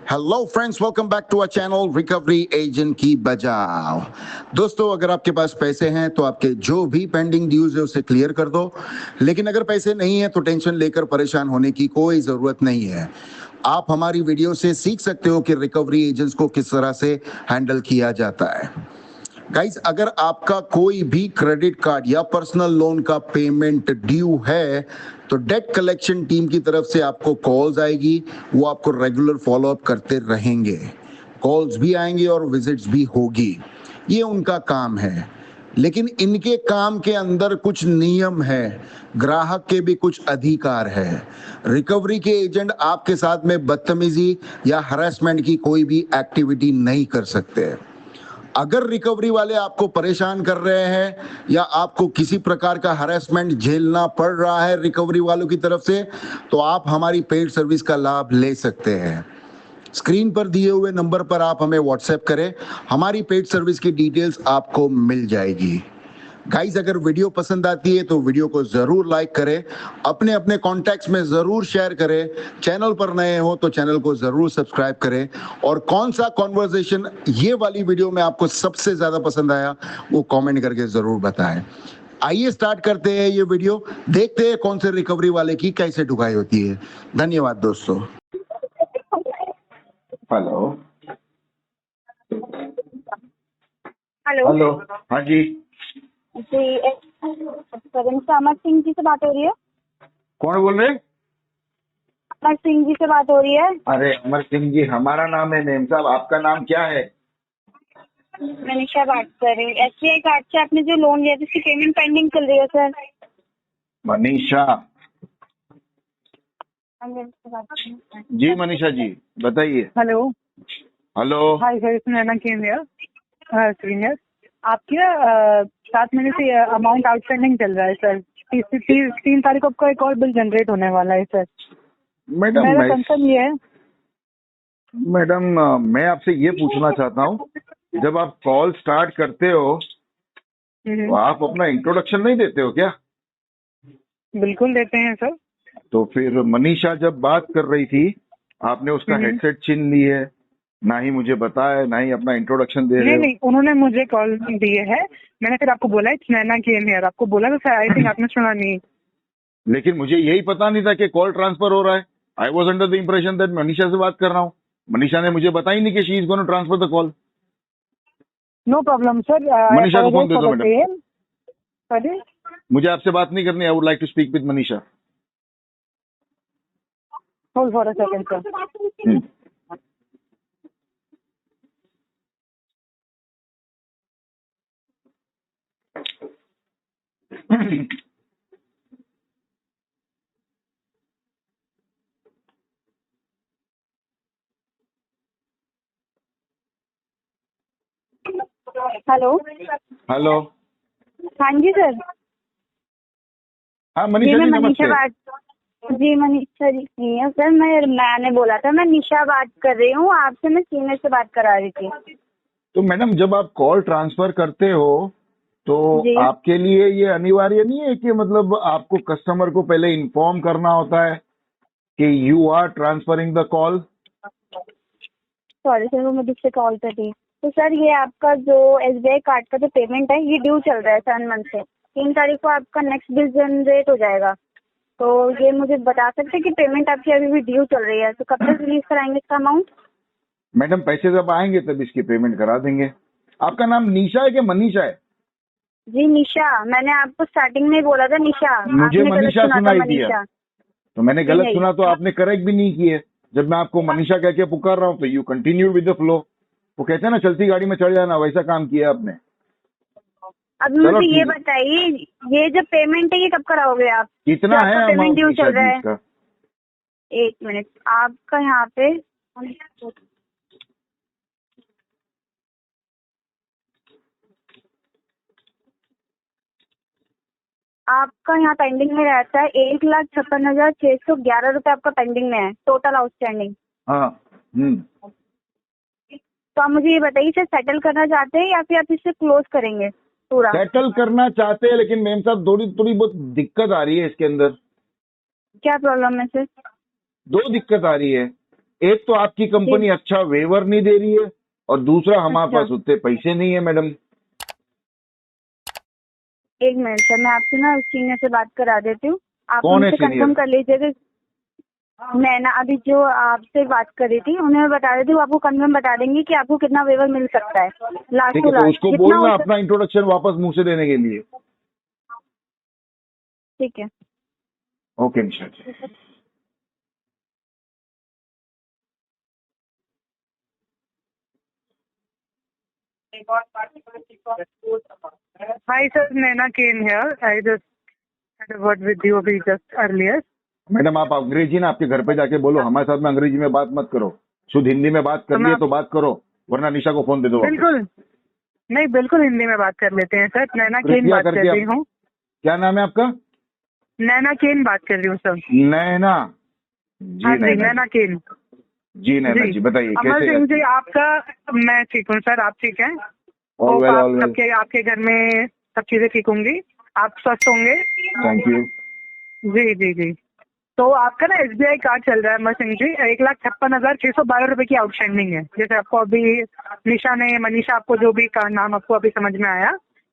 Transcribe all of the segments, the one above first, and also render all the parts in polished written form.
Hello friends, welcome back to our channel recovery agent की बजाओ। दोस्तों, अगर आपके पास पैसे हैं तो आपके जो भी पेंडिंग ड्यूज है उसे क्लियर कर दो। लेकिन अगर पैसे नहीं है तो टेंशन लेकर परेशान होने की कोई जरूरत नहीं है। आप हमारी वीडियो से सीख सकते हो कि रिकवरी एजेंट्स को किस तरह से हैंडल किया जाता है। गाइस, अगर आपका कोई भी क्रेडिट कार्ड या पर्सनल लोन का पेमेंट ड्यू है तो डेट कलेक्शन टीम की तरफ से आपको कॉल्स आएगी। वो आपको रेगुलर फॉलोअप करते रहेंगे। कॉल्स भी आएंगे और विजिट्स भी होगी। ये उनका काम है। लेकिन इनके काम के अंदर कुछ नियम है। ग्राहक के भी कुछ अधिकार है। रिकवरी के एजेंट आपके साथ में बदतमीजी या हरासमेंट की कोई भी एक्टिविटी नहीं कर सकते। अगर रिकवरी वाले आपको परेशान कर रहे हैं या आपको किसी प्रकार का हरासमेंट झेलना पड़ रहा है रिकवरी वालों की तरफ से, तो आप हमारी पेड सर्विस का लाभ ले सकते हैं। स्क्रीन पर दिए हुए नंबर पर आप हमें व्हाट्सएप करें। हमारी पेड सर्विस की डिटेल्स आपको मिल जाएगी। गाइस, अगर वीडियो पसंद आती है तो वीडियो को जरूर लाइक करें, अपने अपने कॉन्टैक्ट्स में जरूर शेयर करें। चैनल पर नए हो तो चैनल को जरूर सब्सक्राइब करें। और कौन सा कॉन्वर्सेशन ये वाली वीडियो में आपको सबसे ज्यादा पसंद आया वो कमेंट करके जरूर बताएं। आइए स्टार्ट करते हैं ये वीडियो। देखते हैं कौन से रिकवरी वाले की कैसे ढुकाई होती है। धन्यवाद दोस्तों। Hello hello hello. हाँ जी, जी, अमर सिंह जी से बात हो रही है। कौन बोल रहे हैं? अमर सिंह जी से बात हो रही है। अरे अमर सिंह जी हमारा नाम है। मेम साहब, आपका नाम क्या है? मैं निशा बात कर रही हूँ। SBI कार्ड से आपने जो लोन लिया था उसकी पेमेंट पेंडिंग चल रही है सर। मनीषा जी, मनीषा जी बताइए। Hello hello. हाय सर, इसमें नैना सीनियर आपकी ना 7 महीने से अमाउंट आउटस्टैंडिंग चल रहा है सर। 3 तारीख को आपका एक और बिल जनरेट होने वाला है सर। मैडम मेरा कंसर्न ये है। मैडम मैं आपसे ये पूछना चाहता हूँ, जब आप कॉल स्टार्ट करते हो तो आप अपना इंट्रोडक्शन नहीं देते हो क्या? बिल्कुल देते हैं सर। तो फिर मनीषा जब बात कर रही थी आपने उसका हेडसेट छीन ली है, ना ही मुझे बताया, ना ही अपना इंट्रोडक्शन दे रहे हो। नहीं, उन्होंने मुझे कॉल दी है। मैंने फिर आपको बोला है नैना की है, आपको बोला तो सर आई थिंक आपने सुना नहीं। लेकिन मुझे यही पता नहीं था कि कॉल ट्रांसफर हो रहा है। I was under the impression that Manisha से बात कर रहा हूँ। मनीषा ने मुझे बताई नहीं कि she is gonna transfer the call. No problem sir. Manisha को फोन दे दो मैडम। सर मुझे आपसे बात नहीं करनी। I would like to speak with Manisha. Hold for a second sir. Hello. Hello. हाँ जी सर। हाँ जी मनीषा मैं जी मनीषा नमस्ते। जी मनीषा जी नहीं है सर। मैंने बोला था मैं निशा बात कर रही हूँ आपसे। मैं सीनियर से बात करा रही थी। तो मैडम जब आप कॉल ट्रांसफर करते हो तो जी आपके लिए ये अनिवार्य नहीं है कि मतलब आपको कस्टमर को पहले इन्फॉर्म करना होता है कि you are transferring the call? Sorry sir, वो मैं दूसरे कॉल पे थी। तो सर ये आपका जो SBI कार्ड का जो पेमेंट है ये ड्यू चल रहा है 7 मंथ से। 3 तारीख को आपका नेक्स्ट बिल जनरेट हो जाएगा। तो ये मुझे बता सकते हैं कि पेमेंट आपकी अभी भी ड्यू चल रही है तो कब तक रिलीज कराएंगे इसका अमाउंट? मैडम पैसे जब आएंगे तब इसकी पेमेंट करा देंगे। आपका नाम निशा है कि मनीषा है? जी निशा। मैंने आपको स्टार्टिंग में ही बोला था निशा। मुझे आपने गलत मनीषा सुना था सुनाई दिया। मनीषा। तो मैंने जी गलत नहीं। सुना तो आपने करेक्ट भी नहीं किए। जब मैं आपको मनीषा कह के पुकार रहा हूँ तो you continue with the flow. वो कहते हैं ना चलती गाड़ी में चढ़ जाना, वैसा काम किया आपने। अब चलो मुझे ये ठीक है। बताइए ये जो पेमेंट है ये कब कराओगे आप? कितना जो है आपका पेमेंट अमाउंट ड्यू निशा चल रहा जी है। इसका? 1 मिनट। आपका यहाँ पे आपका यहाँ पेंडिंग में रहता है 1,56,611 रुपए आपका पेंडिंग में है टोटल आउटस्टैंडिंग। हाँ। तो आप मुझे ये बताइए इसे सेटल करना चाहते हैं या फिर आप इसे क्लोज करेंगे पूरा? सेटल करना चाहते हैं, लेकिन मैम साहब थोड़ी थोड़ी बहुत दिक्कत आ रही है इसके अंदर। क्या प्रॉब्लम है सर? 2 दिक्कत आ रही है। एक तो आपकी कंपनी अच्छा वेवर नहीं दे रही है और दूसरा हमारे अच्छा। पास उतने पैसे नहीं है मैडम। एक मिनट सर, मैं आपसे ना सीनियर से बात करा देती हूँ। आप कौन है उनसे senior? कंफर्म कर लीजिएगा। मैं ना अभी जो आपसे बात करी थी उन्हें बता देती हूँ, आपको कंफर्म बता देंगे कि आपको कितना वेवर मिल सकता है लास्ट ठीक टू है, तो लास्ट, उसको जितना बोलना हो अपना इंट्रोडक्शन वापस मुंह से देने के लिए। ठीक है। Okay Nisha ji. Hi sir, Naina came here. I just had a word with you अभी just earlier. मैडम आप अंग्रेजी ना आपके घर पे जाके बोलो, हमारे साथ में अंग्रेजी में बात मत करो, शुद्ध हिंदी में बात करनी है तो बात करो, वरना निशा को फोन दे दो वापस। बिल्कुल नहीं, बिल्कुल हिंदी में बात कर लेते हैं सर। नैना केन कृपया बात कर करके रही आप- हूँ। क्या नाम है आपका? नैना केन बात कर रही हूँ सर। नैना जी। हाँ जी, नैना नैना केन जी। नैना जी बताइए अमर कैसे? सिंह जी आपका, मैं ठीक हूँ सर, आप ठीक हैं? All well, all well. सबके आपके घर में सब चीजें ठीक होंगी, आप स्वस्थ होंगे? Thank you. जी जी जी। तो आपका ना SBI कार्ड चल रहा है अमर सिंह जी, 1,56,612 रुपए की आउटस्टैंडिंग है। जैसे आपको अभी निशा ने, मनीषा, आपको जो भी का नाम आपको अभी समझ में आया,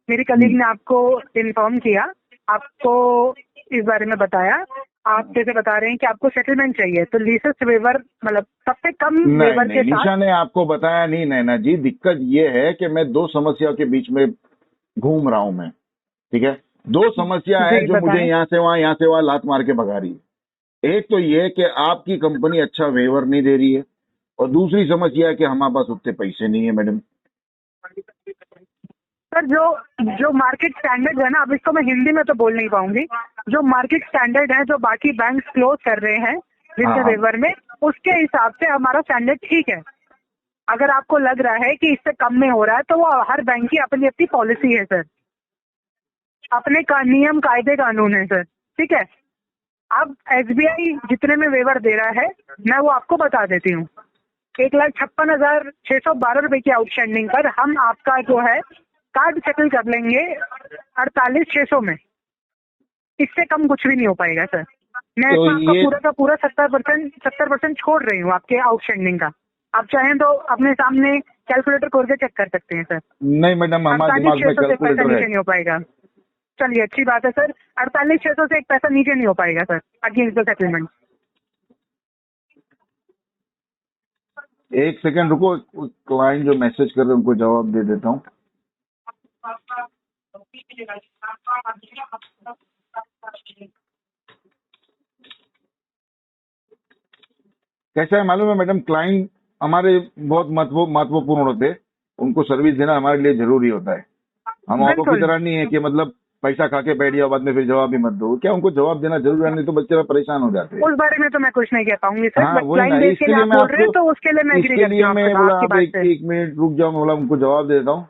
मेरी कलीग ने आपको इन्फॉर्म किया, आपको इस बारे में बताया। आप जैसे बता रहे हैं कि आपको सेटलमेंट चाहिए, तो लीसेस वेवर मतलब सबसे कम नहीं वेवर नहीं, के निशा साथ। ने आपको बताया नहीं नैना जी। दिक्कत ये है कि मैं दो समस्या के बीच में घूम रहा हूं मैं, ठीक है? दो समस्या है जी जो मुझे बताएं। यहाँ से वहां लात मार के भगा रही है। एक तो ये कि आपकी कंपनी अच्छा वेवर नहीं दे रही है, और दूसरी समस्या है कि हमारे पास उतने पैसे नहीं है मैडम। सर जो जो मार्केट स्टैंडर्ड है ना, अब इसको मैं हिंदी में तो बोल नहीं पाऊंगी, जो मार्केट स्टैंडर्ड है, जो बाकी बैंक क्लोज कर रहे हैं जिनके हाँ। वेवर में, उसके हिसाब से हमारा स्टैंडर्ड ठीक है। अगर आपको लग रहा है कि इससे कम में हो रहा है, तो वो हर बैंक की अपनी अपनी पॉलिसी है सर, अपने नियम कायदे कानून है सर, ठीक है? अब SBI जितने में वेवर दे रहा है, मैं वो आपको बता देती हूँ। 1,56,612 रुपए की आउटस्टैंडिंग पर हम आपका जो है कार्ड सेटल कर लेंगे 48,600 में। इससे कम कुछ भी नहीं हो पाएगा सर। मैं तो इसमें आपका ये- पूरा का पूरा 70% छोड़ रही हूँ आपके आउटस्टैंडिंग का। आप चाहें तो अपने सामने कैलकुलेटर खोल के चेक कर सकते हैं सर। नहीं मैडम, हमारे दिमाग में 48,600 से पैसा कैलकुलेटर नीचे है। नहीं हो पाएगा। चलिए अच्छी बात है सर, 48,600 से एक पैसा नीचे नहीं हो पाएगा सर अगेंस्ट द सेटलमेंट। एक सेकंड रुको, क्लाइंट जो मैसेज कर रहे हैं उनको जवाब दे देता हूँ। कैसा है मालूम है मैडम, क्लाइंट हमारे बहुत महत्वपूर्ण होते हैं, उनको सर्विस देना हमारे लिए जरूरी होता है। हम ऑटो की बिल्कुल। तरह नहीं है कि मतलब पैसा खा के बैठ जाओ, बाद में फिर जवाब ही मत दो। क्या उनको जवाब देना जरूरी है? नहीं तो बच्चे परेशान हो जाते हैं। उस बारे में तो मैं कुछ नहीं कह पाऊंगी सर, हाँ बट वही ना, क्लाइंट बेस के इसके लिए लिए आप मैं बोल रहे हैं आपको, तो उसके लिए मैं एग्री इसके करती लिए हूँ मैं बोला आपकी आप बात एक से। मिनट रुक जाओ, मैं बोला उनको जवाब दे देता हूँ।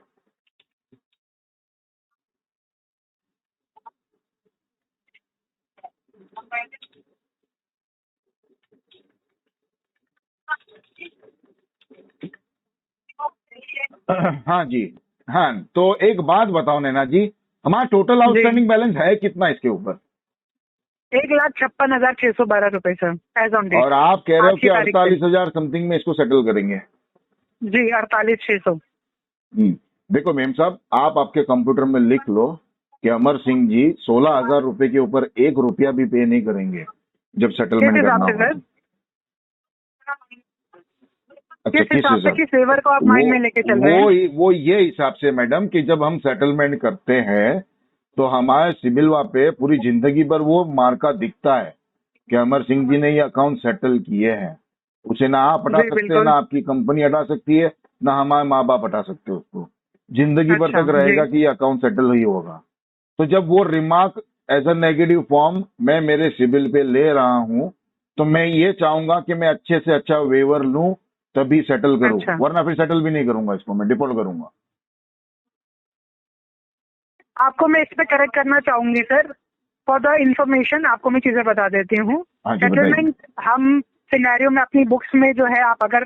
हाँ जी। हाँ तो एक बात बताओ नैना जी, हमारा टोटल आउटस्टैंडिंग बैलेंस है कितना इसके ऊपर? 1,56,612 रुपए सर, एज ऑन डेट। और आप कह रहे हो आज कि की तारीख पे। 48,000 समथिंग में इसको सेटल करेंगे। जी 48,600। देखो मेम साहब, आप आपके कंप्यूटर में लिख लो कि अमर सिंह जी 16,000 रुपए के ऊपर 1 रुपया भी पे नहीं करेंगे जब किस सेटलमेंट हिसाब करना से होगा। सर? अच्छा किस हिसाब से, हिसाब? किस फेवर को आप माइंड में लेके चल रहे हैं? वो ये हिसाब से मैडम कि जब हम सेटलमेंट करते हैं तो हमारे सिबिल पे पूरी जिंदगी भर वो मार्का दिखता है कि अमर सिंह जी ने ये अकाउंट सेटल किए हैं। उसे ना आप हटा जी, सकते हैं, बिल्कुल। ना आपकी कंपनी हटा सकती है, ना हमारे माँ बाप हटा सकते हैं उसको। जिंदगी भर अच्छा, तक रहेगा जी। कि ये अकाउंट सेटल ही होगा। तो जब वो remark as a negative form मैं मेरे सिबिल पे ले रहा हूं, तो मैं ये चाहूंगा कि मैं अच्छे से अच्छा वेवर लूं तभी सेटल करूं, अच्छा। वरना फिर सेटल भी नहीं करूंगा, इसको मैं डिफॉल्ट करूंगा। आपको मैं इस पे करेक्ट करना चाहूंगी सर, फॉर द इंफॉर्मेशन आपको मैं चीजें बता देती हूँ। हाँ जी, बताइए। सेटलमेंट हम सिनेरियो में अपनी बुक्स में जो है, आप अगर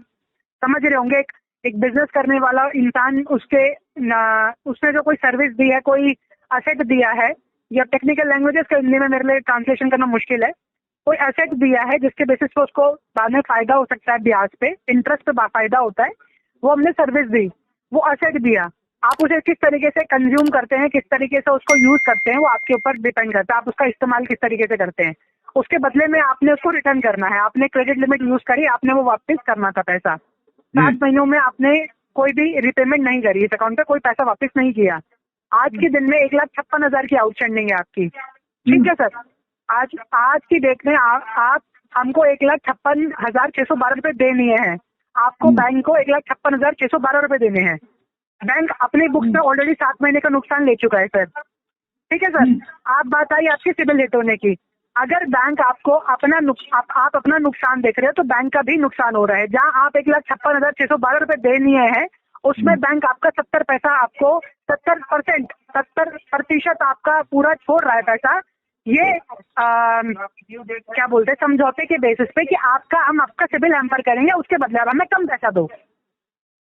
समझ रहे होंगे, एक बिजनेस करने वाला इंसान, उसने जो कोई सर्विस दी है, कोई असेट दिया है, या टेक्निकल लैंग्वेजेस का हिंदी में मेरे लिए ट्रांसलेशन करना मुश्किल है, कोई एसेट दिया है जिसके बेसिस पे उसको बाद में फायदा हो सकता है, ब्याज पे इंटरेस्ट पे फायदा होता है, वो हमने सर्विस दी, वो एसेट दिया, आप उसे किस तरीके से कंज्यूम करते हैं, किस तरीके से उसको यूज करते हैं, वो आपके ऊपर डिपेंड करता है, आप उसका इस्तेमाल किस तरीके से करते हैं। उसके बदले में आपने उसको रिटर्न करना है, आपने क्रेडिट लिमिट यूज करी, आपने वो वापस करना था पैसा, 7 महीनों में आपने कोई भी रिपेमेंट नहीं करी, इस अकाउंट पे कोई पैसा वापस नहीं किया, आज के दिन में 1,56,000 की आउटस्टैंडिंग है आपकी, ठीक है सर। आज की डेट में आप हमको 1,56,612 रुपए देने हैं, आपको बैंक को 1,56,612 रुपए देने हैं। बैंक अपनी बुक्स में ऑलरेडी 7 महीने का नुकसान ले चुका है सर, ठीक है सर। आप बात आई आपकी सिबिल हिट होने की, अगर बैंक आपको आप अपना नुकसान देख रहे हो तो बैंक का भी नुकसान हो रहा है। जहां आप 1,56,612 रुपए देनी है, उसमें बैंक आपका 70 पैसा आपको 70% आपका पूरा छोड़ रहा है पैसा। ये क्या बोलते हैं, समझौते के बेसिस पे कि हम आपका सिबिल हैम्पर करेंगे, उसके बदले आप हमें कम पैसा दो,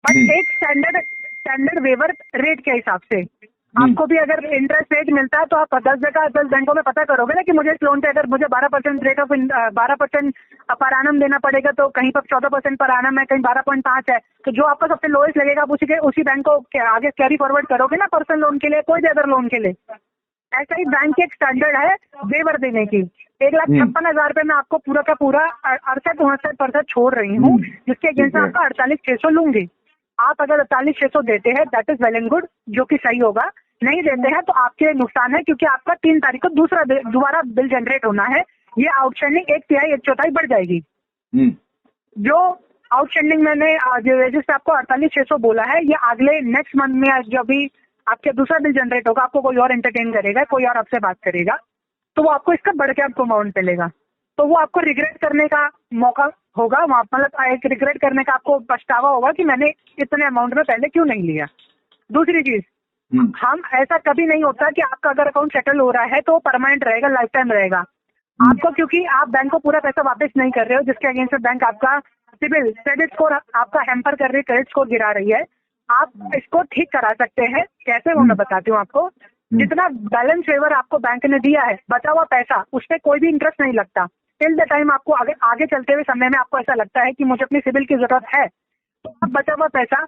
बट एक स्टैंडर्ड वेवर रेट के हिसाब से। आपको भी अगर इंटरेस्ट रेट मिलता है तो आप 10 बैंकों में पता करोगे ना कि मुझे इस लोन पे अगर मुझे 12% रेट ऑफ 12% पर एनम देना पड़ेगा, तो कहीं पर 14% पर एनम है, कहीं 12.5 है, तो जो आपको सबसे लोएस्ट लगेगा आप उसी बैंक को आगे कैरी फॉरवर्ड करोगे ना, पर्सनल लोन के लिए, कोई भी अदर लोन के लिए। ऐसा ही बैंक की एक स्टैंडर्ड है वेवर देने की। 1,56,000 रुपए में आपको पूरा का पूरा 68-69% छोड़ रही हूँ, जिसके अगेंस्ट आपका 48,600 लूंगी। आप अगर 48,600 देते हैं that is well and good, जो कि सही होगा। नहीं देते हैं तो आपके लिए नुकसान है, क्योंकि आपका 3 तारीख को दोबारा बिल जनरेट होना है। ये आउटस्टैंडिंग 1/3 1/4 बढ़ जाएगी। जो आउटस्टैंडिंग मैंने जो आपको 48,600 बोला है, ये अगले नेक्स्ट मंथ में जब भी आपके दूसरा बिल जनरेट होगा, आपको कोई और एंटरटेन करेगा, कोई और आपसे बात करेगा, तो वो आपको इसका बढ़ के आपको अमाउंट मिलेगा, तो वो आपको रिग्रेट करने का मौका होगा। वहाँ मतलब एक रिग्रेट करने का आपको पछतावा होगा कि मैंने इतने अमाउंट में पहले क्यों नहीं लिया। दूसरी चीज, हम ऐसा कभी नहीं होता कि आपका अगर अकाउंट सेटल हो रहा है तो परमानेंट रहेगा, लाइफ टाइम रहेगा। आपको, क्योंकि आप बैंक को पूरा पैसा वापस नहीं कर रहे हो, जिसके अगेंस्ट बैंक आपका सिबिल क्रेडिट स्कोर आपका हैम्पर कर रही है, क्रेडिट स्कोर गिरा रही है, आप इसको ठीक करा सकते हैं। कैसे, वो मैं बताती हूँ आपको। जितना बैलेंस वेवर आपको बैंक ने दिया है, बचा हुआ पैसा, उस पर कोई भी इंटरेस्ट नहीं लगता टिल द टाइम आपको आगे चलते हुए समय में आपको ऐसा लगता है कि मुझे अपनी सिबिल की जरूरत है, तो अब बचा हुआ पैसा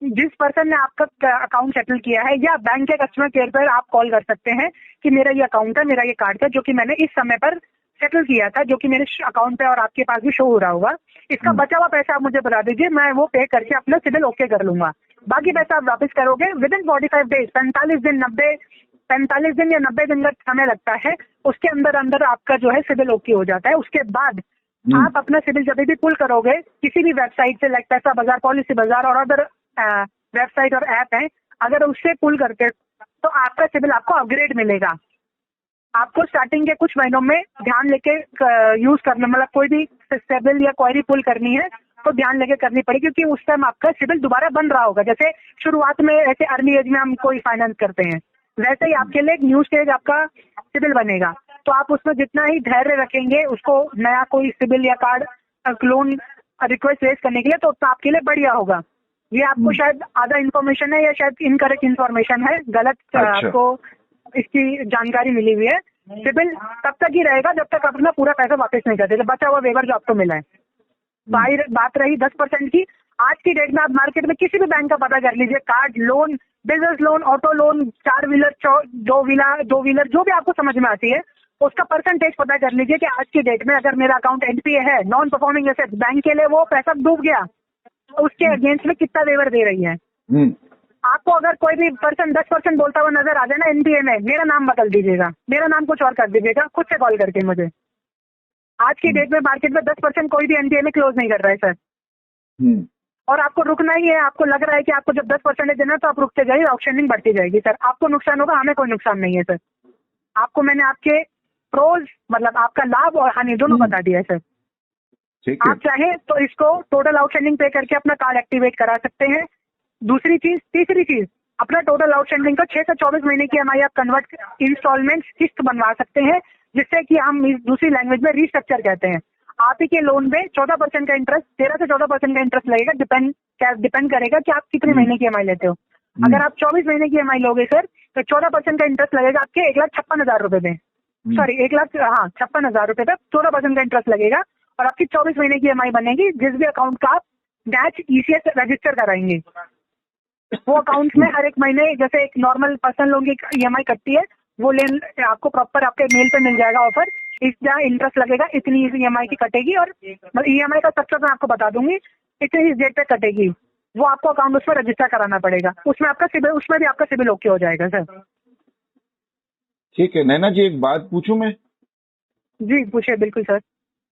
जिस पर्सन ने आपका अकाउंट सेटल किया है, या बैंक के कस्टमर केयर पर आप कॉल कर सकते हैं कि मेरा ये अकाउंट है, मेरा ये कार्ड है, जो कि मैंने इस समय पर सेटल किया था, जो कि मेरे अकाउंट पे और आपके पास भी शो हो रहा होगा। इसका बचा हुआ पैसा आप मुझे बता दीजिए, मैं वो पे करके अपना सिबिल ओके कर लूंगा। बाकी पैसा आप वापस करोगे विद इन 45 डेज, 45 दिन या 90 दिन का समय लगता है, उसके अंदर आपका जो है सिबिल ओके हो जाता है। उसके बाद आप अपना सिबिल जब भी पुल करोगे किसी भी वेबसाइट से, लाइक पैसा बाजार, पॉलिसी बाजार और अदर वेबसाइट और ऐप है, अगर उससे पुल करके तो आपका सिबिल आपको अपग्रेड मिलेगा। आपको स्टार्टिंग के कुछ महीनों में ध्यान लेके यूज करना, मतलब कोई भी सिबिल या क्वेरी पुल करनी है तो ध्यान लेके करनी पड़ेगी, क्योंकि उस टाइम आपका सिबिल दोबारा बन रहा होगा। जैसे शुरुआत में ऐसे अर्ली एज में हम कोई फाइनेंस करते हैं, वैसे ही आपके लिए एक न्यू स्टेज आपका सिबिल बनेगा। तो आप उसमें जितना ही धैर्य रखेंगे उसको नया कोई सिबिल या कार्ड लोन रिक्वेस्ट रेज करने के लिए, तो आपके लिए बढ़िया होगा। ये आपको शायद आधा इन्फॉर्मेशन है या शायद इनकरेक्ट इन्फॉर्मेशन है, गलत आपको इसकी जानकारी मिली हुई है। सिबिल तब तक ही रहेगा जब तक आप अपना पूरा पैसा वापस नहीं कर देते, बचा हुआ वेवर जो आपको मिला है। बात रही 10% की, आज की डेट में आप मार्केट में किसी भी बैंक का पता कर लीजिए, card, loan, business loan, auto loan, 4 wheeler, 2 wheeler, जो भी आपको समझ में आती है उसका परसेंटेज पता कर लीजिए कि आज की डेट में अगर मेरा अकाउंट एनपीए है, नॉन परफॉर्मिंग एसेट, बैंक के लिए वो पैसा डूब गया, उसके अगेंस्ट में कितना वेवर दे रही है। आपको अगर कोई भी पर्सन 10% बोलता हुआ नजर आ जाए ना एनपीए में, मेरा नाम बदल दीजिएगा, मेरा नाम कुछ और कर दीजिएगा, खुद से कॉल करके मुझे। आज की डेट में मार्केट में 10% कोई भी एनपीए में क्लोज नहीं कर रहा है सर। और आपको रुकना ही है, आपको लग रहा है कि आपको जब 10% देना तो आप रुकते जाइए, आउटस्टैंडिंग बढ़ती जाएगी सर। आपको नुकसान होगा, हमें कोई नुकसान नहीं है सर। आपको मैंने आपके प्रोज, मतलब आपका लाभ और हानि दोनों बता दिया है सर। आप चाहें तो इसको टोटल आउटस्टैंडिंग पे करके अपना कार्ड एक्टिवेट करा सकते हैं। तीसरी चीज, अपना टोटल आउटस्टैंडिंग का 6 से 24 महीने की EMI आप कन्वर्ट इंस्टॉलमेंट किस्त बनवा सकते हैं, जिससे कि हम दूसरी लैंग्वेज में रीस्ट्रक्चर कहते हैं। आप ही के लोन में 14% का इंटरेस्ट, 13 से 14% का इंटरेस्ट लगेगा, डिपेंड करेगा कि आप कितने महीने की EMI लेते हो। अगर आप 24 महीने की EMI लोगे सर तो 14% का इंटरेस्ट लगेगा आपके 1,56,000 रुपए में। सॉरी 1,56,000 रुपए तक 14% का इंटरेस्ट लगेगा और आपकी 24 महीने की EMI बनेगी, जिस भी अकाउंट का आप डैश ECS रजिस्टर कराएंगे वो अकाउंट में हर एक महीने जैसे एक नॉर्मल पर्सनल लोन की EMI कटती है वो लेन आपको प्रॉपर आपके मेल पे मिल जाएगा ऑफर। इस जहाँ इंटरेस्ट लगेगा इतनी इस EMI की कटेगी और EMI का स्ट्रक्चर मैं आपको बता दूंगी, इतनी इस डेट पे कटेगी, वो आपको अकाउंट उसमें रजिस्टर कराना पड़ेगा, उसमें भी आपका सिबिल ओके हो जाएगा सर। ठीक है नैना जी, एक बात पूछूं मैं? जी पूछिए। बिल्कुल सर।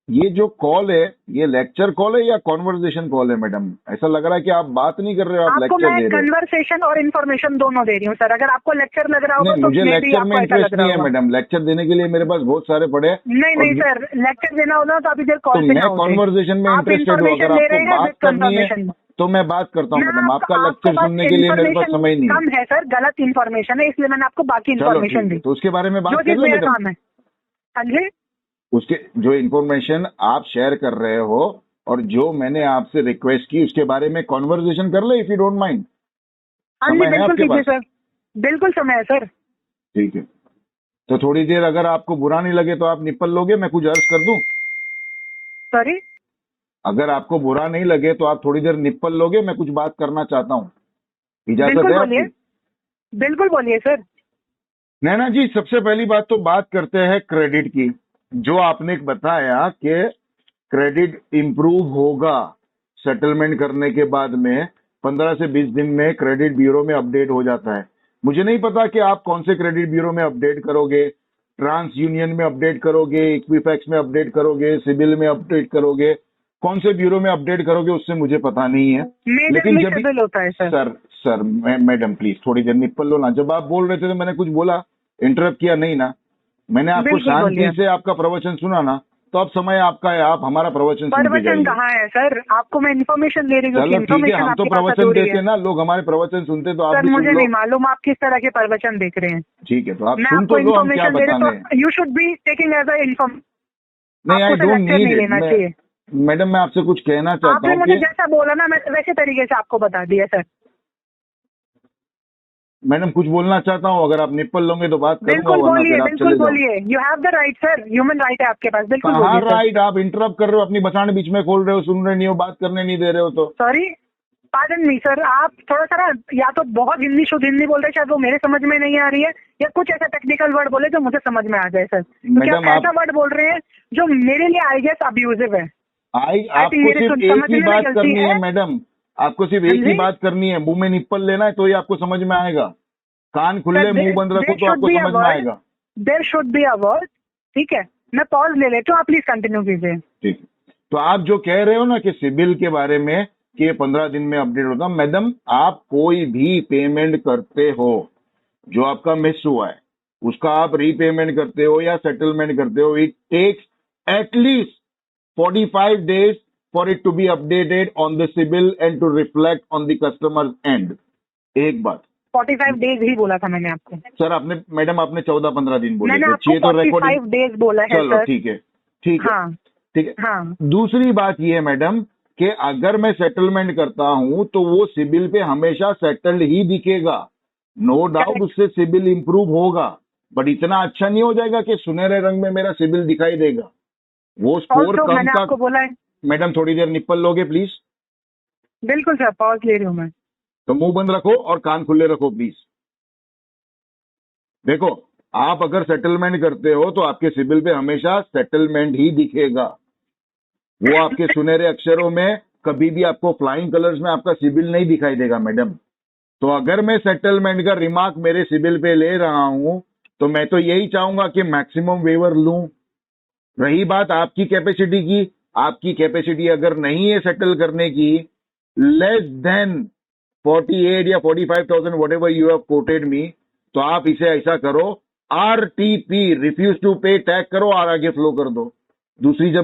ये जो कॉल है ये लेक्चर कॉल है या कॉन्वर्सेशन कॉल है मैडम? ऐसा लग रहा है कि आप बात नहीं कर रहे हो, आप आपको लेक्चर मैं दे रहे हो। कन्वर्सेशन और इन्फॉर्मेशन दोनों दे रही हूँ सर, अगर आपको लेक्चर लग रहा होगा नहीं, तो मुझे maybe लेक्चर में आपको ऐसा इंटरेस्ट लग रहा नहीं है होगा। मैडम। लेक्चर देने के लिए मेरे पास बहुत सारे पड़े हैं। नहीं और सर, लेक्चर देना होगा तो अभी देर तो कॉल पे मैं ना होते। कॉन्वर्सेशन में आप इंटरेस्टेड हूँ। अगर information ले आपको रहे हैं बात with करनी है confirmation। तो मैं बात करता हूँ मैं मैडम। आपका आपके लेक्चर पास सुनने के लिए मेरे पास information समय नहीं है। कम है सर, गलत इन्फॉर्मेशन है, इसलिए मैंने आपको बाकी चलो इन्फॉर्मेशन ठीक दी है, तो उसके बारे में जो बात कर चीज ले मेरा मैडम। काम है। हाँ जी। उसके जो इन्फॉर्मेशन आप शेयर कर रहे हो और जो मैंने आपसे रिक्वेस्ट की उसके बारे में कॉन्वर्सेशन कर ले, इफ यू डोंट माइंड। हाँ जी समय है बिल्कुल आपके कीजिए पास? सर, बिल्कुल समय है सर। ठीक है, तो थोड़ी देर अगर आपको बुरा नहीं लगे तो आप निपल लोगे, मैं कुछ अर्ज कर दूं? सॉरी। अगर आपको बुरा नहीं लगे तो आप थोड़ी देर निपल लोगे, मैं कुछ बात करना चाहता हूँ। इजाजत बिल्कुल है बोलिए, आपकी? बिल्कुल बोलिए सर। नैना जी, सबसे पहली बात तो बात करते हैं क्रेडिट की। जो आपने बताया कि क्रेडिट इंप्रूव होगा सेटलमेंट करने के बाद में, 15 से 20 दिन में क्रेडिट ब्यूरो में अपडेट हो जाता है। मुझे नहीं पता कि आप कौन से क्रेडिट ब्यूरो में अपडेट करोगे, ट्रांस यूनियन में अपडेट करोगे, इक्विफैक्स में अपडेट करोगे, सिबिल में अपडेट करोगे, कौन से ब्यूरो में अपडेट करोगे उससे मुझे पता नहीं है। लेकिन जब सिबिल होता है सर। सर मैडम प्लीज थोड़ी देर निपल लो ना। जब आप बोल रहे थे तो मैंने कुछ बोला, इंटरप्ट किया नहीं ना। मैंने आपको बिल्कुल शांति बोलिए। से आपका प्रवचन सुना ना, तो अब समय आपका है, आप हमारा प्रवचन सुन के प्रवचन जाइए। कहाँ है सर, आपको मैं इन्फॉर्मेशन दे रही हूँ। चलो ठीक है, इन्फॉर्मेशन हम तो आपके पास प्रवचन अधूरी देते है हैं ना, लोग हमारे प्रवचन सुनते तो आप सर, भी मुझे सुन लो। नहीं मालूम आप किस तरह के प्रवचन देख रहे हैं। ठीक है, तो आप मैं सुन आपको तो लो हम क्या इन्फॉर्मेशन दे रही बताने हूँ तो you should be taking as a inform. नहीं, आई आपको डोंट लेक्चर नीड नहीं लेना चाहिए। इट। मैडम मैं आपसे कुछ कहना चाहता आपने हूँ मुझे कि जैसा बोला ना मैं वैसे तरीके से आपको बता दिया सर। मैडम कुछ बोलना चाहता हूँ, अगर आप निपल लोगे तो बात करूंगा, बिल्कुल वरना बोलिए, फिर आप बिल्कुल चले जाओ। बोलिए। You have the right sir, human right है आपके पास, बिल्कुल कहाँ बोलिए सर। राइट? आप इंटरप्ट कर रहे हो, अपनी बसाने बीच में खोल रहे हो, सुन रहे नहीं हो, बात करने नहीं दे रहे हो तो। सॉरी, पार्डन मी सर, आप थोड़ा सा ना या तो बहुत हिंदी शुद्ध हिंदी बोल रहे हैं, शायद वो मेरे समझ में नहीं आ रही है, या कुछ ऐसा टेक्निकल वर्ड बोले जो मुझे समझ में आ जाए सर, क्योंकि आप मैडम ऐसा वर्ड बोल रहे हैं जो मेरे लिए आई गेस अब्यूजिव है। आपको मेरे सिर्फ एक समझने ही में बात गलती करनी है है। मैडम, आपको सिर्फ हाँ एक ही जी? बात करनी है, मुंह में निप्पल लेना है तो ही आपको समझ में आएगा। कान खुले मुंह बंद रखो तो आपको समझ में आएगा। There should be a word. ठीक है, मैं पॉज ले लेता हूँ, आप प्लीज कंटिन्यू कीजिए। ठीक है, तो आप जो कह रहे हो ना कि सिबिल के बारे में कि 15 दिन में अपडेट होता, मैडम आप कोई भी पेमेंट करते हो जो आपका मिस हुआ है, उसका आप रीपेमेंट करते हो या सेटलमेंट करते हो, it takes at least 45 days for it to be updated on the CIBIL and to reflect on the customer's end। एक बात 45 डेज ही बोला था मैंने आपको। सर, आपने मैडम आपने 14-15 दिन बोले मैंने थे, आपको तो 45 रिकॉर्डिंग। डेज बोला है चलो सर। ठीक है, ठीक है, हाँ ठीक है। हाँ। दूसरी बात ये है मैडम कि अगर मैं सेटलमेंट करता हूं तो वो सिबिल पे हमेशा सेटल्ड ही दिखेगा। नो डाउट उससे सिबिल इंप्रूव होगा, बट इतना अच्छा नहीं हो जाएगा कि सुनहरे रंग में मेरा सिबिल दिखाई देगा। वो स्कोर तो कम मैंने का। आपको बोला है। मैडम थोड़ी देर निप्पल लोगे प्लीज? बिल्कुल सर, पॉज ले रही हूँ मैं। तो मुंह बंद रखो और कान खुले रखो प्लीज। देखो, आप अगर सेटलमेंट करते हो तो आपके सिबिल पे हमेशा सेटलमेंट ही दिखेगा। वो आपके सुनहरे अक्षरों में कभी भी आपको फ्लाइंग कलर्स में आपका सिबिल नहीं दिखाई देगा मैडम। तो अगर मैं सेटलमेंट का रिमार्क मेरे सिबिल पे ले रहा हूं तो मैं तो यही चाहूंगा कि मैक्सिमम वेवर लूं। रही बात आपकी कैपेसिटी की, आपकी कैपेसिटी अगर नहीं है सेटल करने की, लेस देन 48 या 45,000 whatever you have quoted me, तो आप इसे ऐसा करो, RTP refuse to pay tag करो और आगे फ्लो कर दो। दूसरी जब